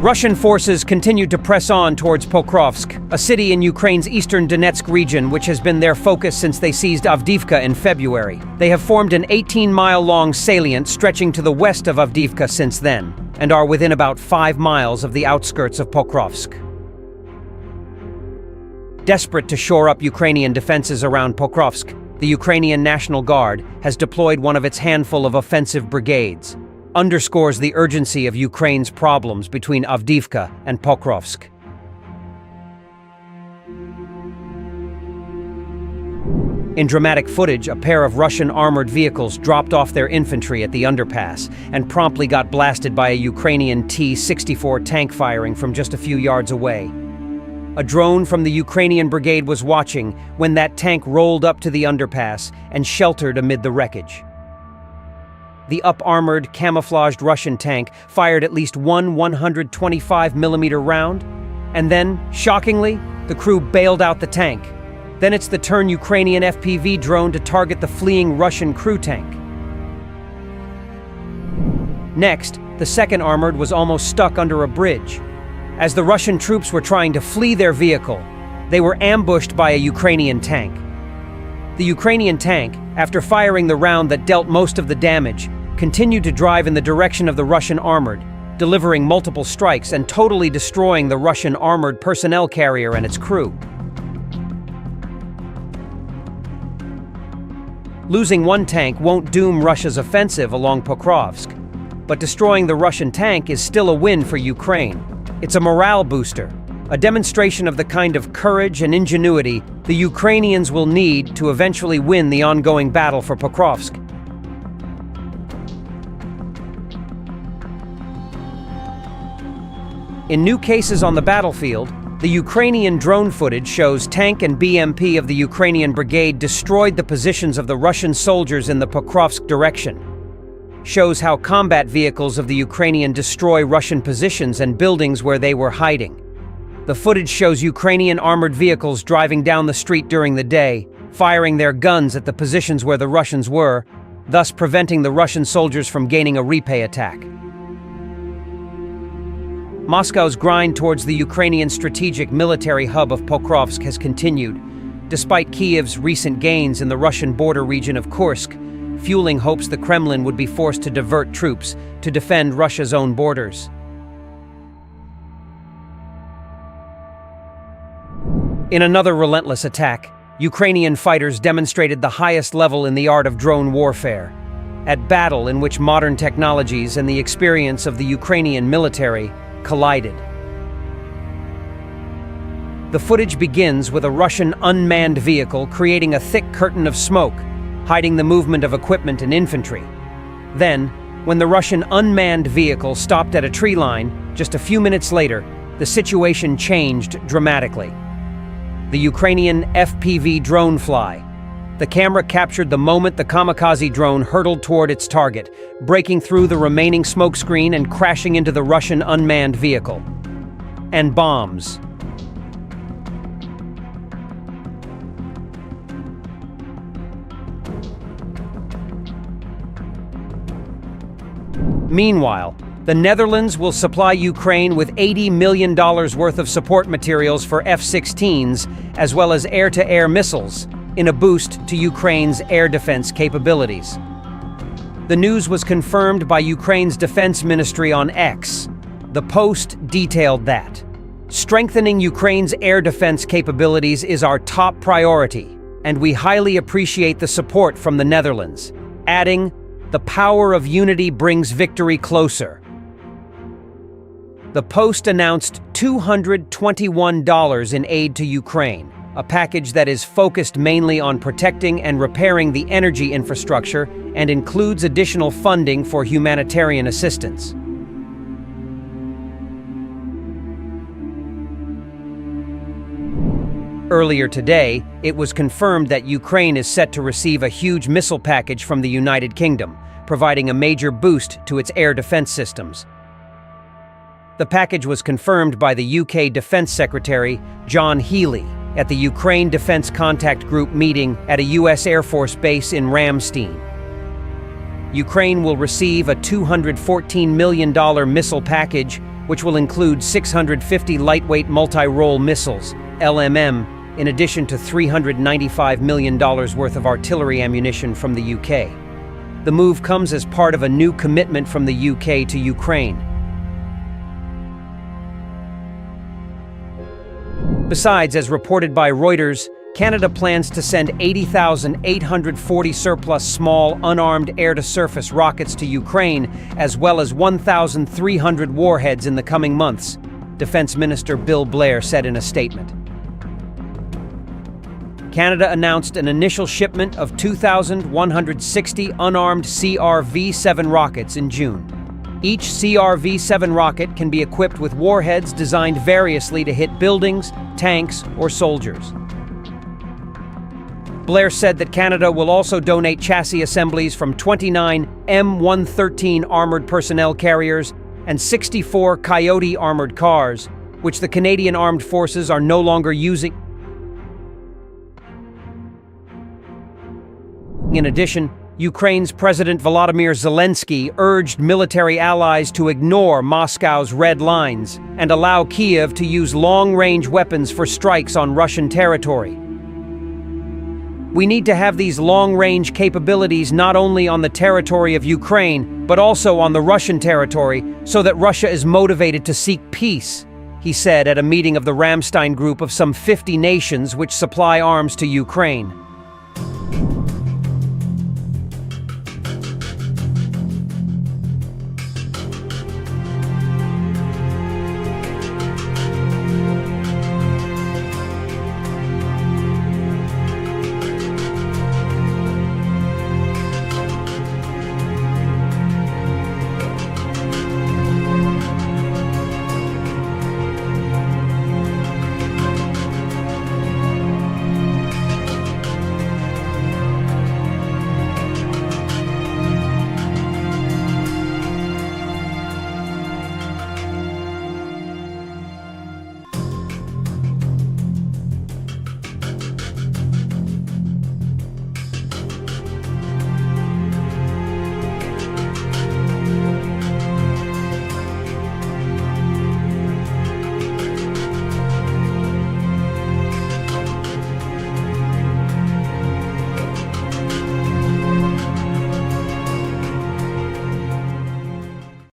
Russian forces continued to press on towards Pokrovsk, a city in Ukraine's eastern Donetsk region which has been their focus since they seized Avdiivka in February. They have formed an 18-mile-long salient stretching to the west of Avdiivka since then, and are within about 5 miles of the outskirts of Pokrovsk. Desperate to shore up Ukrainian defenses around Pokrovsk, the Ukrainian National Guard has deployed one of its handful of offensive brigades. Underscores the urgency of Ukraine's problems between Avdiivka and Pokrovsk. In dramatic footage, a pair of Russian armored vehicles dropped off their infantry at the underpass and promptly got blasted by a Ukrainian T-64 tank firing from just a few yards away. A drone from the Ukrainian brigade was watching when that tank rolled up to the underpass and sheltered amid the wreckage. The up-armored, camouflaged Russian tank fired at least one 125mm round, and then, shockingly, the crew bailed out the tank. Then it's the turn Ukrainian FPV drone to target the fleeing Russian crew tank. Next, the second armored was almost stuck under a bridge. As the Russian troops were trying to flee their vehicle, they were ambushed by a Ukrainian tank. The Ukrainian tank, after firing the round that dealt most of the damage, continued to drive in the direction of the Russian armored, delivering multiple strikes and totally destroying the Russian armored personnel carrier and its crew. Losing one tank won't doom Russia's offensive along Pokrovsk, but destroying the Russian tank is still a win for Ukraine. It's a morale booster, a demonstration of the kind of courage and ingenuity the Ukrainians will need to eventually win the ongoing battle for Pokrovsk. In new cases on the battlefield, the Ukrainian drone footage shows tank and BMP of the Ukrainian brigade destroyed the positions of the Russian soldiers in the Pokrovsk direction. Shows how combat vehicles of the Ukrainian destroy Russian positions and buildings where they were hiding. The footage shows Ukrainian armored vehicles driving down the street during the day, firing their guns at the positions where the Russians were, thus preventing the Russian soldiers from gaining a repay attack. Moscow's grind towards the Ukrainian strategic military hub of Pokrovsk has continued, despite Kyiv's recent gains in the Russian border region of Kursk, fueling hopes the Kremlin would be forced to divert troops to defend Russia's own borders. In another relentless attack, Ukrainian fighters demonstrated the highest level in the art of drone warfare, at battle in which modern technologies and the experience of the Ukrainian military collided. The footage begins with a Russian unmanned vehicle creating a thick curtain of smoke, hiding the movement of equipment and infantry. Then, when the Russian unmanned vehicle stopped at a tree line, just a few minutes later, the situation changed dramatically. The Ukrainian FPV drone fly. The camera captured the moment the kamikaze drone hurtled toward its target, breaking through the remaining smokescreen and crashing into the Russian unmanned vehicle. And bombs. Meanwhile, the Netherlands will supply Ukraine with $80 million worth of support materials for F-16s, as well as air-to-air missiles, in a boost to Ukraine's air defense capabilities. The news was confirmed by Ukraine's Defense Ministry on X. The Post detailed that strengthening Ukraine's air defense capabilities is our top priority, and we highly appreciate the support from the Netherlands, adding, "The power of unity brings victory closer." The Post announced $221 in aid to Ukraine, a package that is focused mainly on protecting and repairing the energy infrastructure and includes additional funding for humanitarian assistance. Earlier today, it was confirmed that Ukraine is set to receive a huge missile package from the United Kingdom, providing a major boost to its air defense systems. The package was confirmed by the UK Defense Secretary, John Healey, at the Ukraine Defense Contact Group meeting at a US Air Force base in Ramstein. Ukraine will receive a $214 million missile package, which will include 650 lightweight multi-role missiles, LMM, in addition to $395 million worth of artillery ammunition from the UK. The move comes as part of a new commitment from the UK to Ukraine. Besides, as reported by Reuters, Canada plans to send 80,840 surplus small, unarmed air-to-surface rockets to Ukraine, as well as 1,300 warheads in the coming months, Defense Minister Bill Blair said in a statement. Canada announced an initial shipment of 2,160 unarmed CRV-7 rockets in June. Each CRV-7 rocket can be equipped with warheads designed variously to hit buildings, tanks, or soldiers. Blair said that Canada will also donate chassis assemblies from 29 M113 armored personnel carriers and 64 Coyote armored cars, which the Canadian Armed Forces are no longer using. In addition, Ukraine's President Volodymyr Zelensky urged military allies to ignore Moscow's red lines and allow Kyiv to use long-range weapons for strikes on Russian territory. We need to have these long-range capabilities not only on the territory of Ukraine, but also on the Russian territory, so that Russia is motivated to seek peace, he said at a meeting of the Ramstein Group of some 50 nations which supply arms to Ukraine.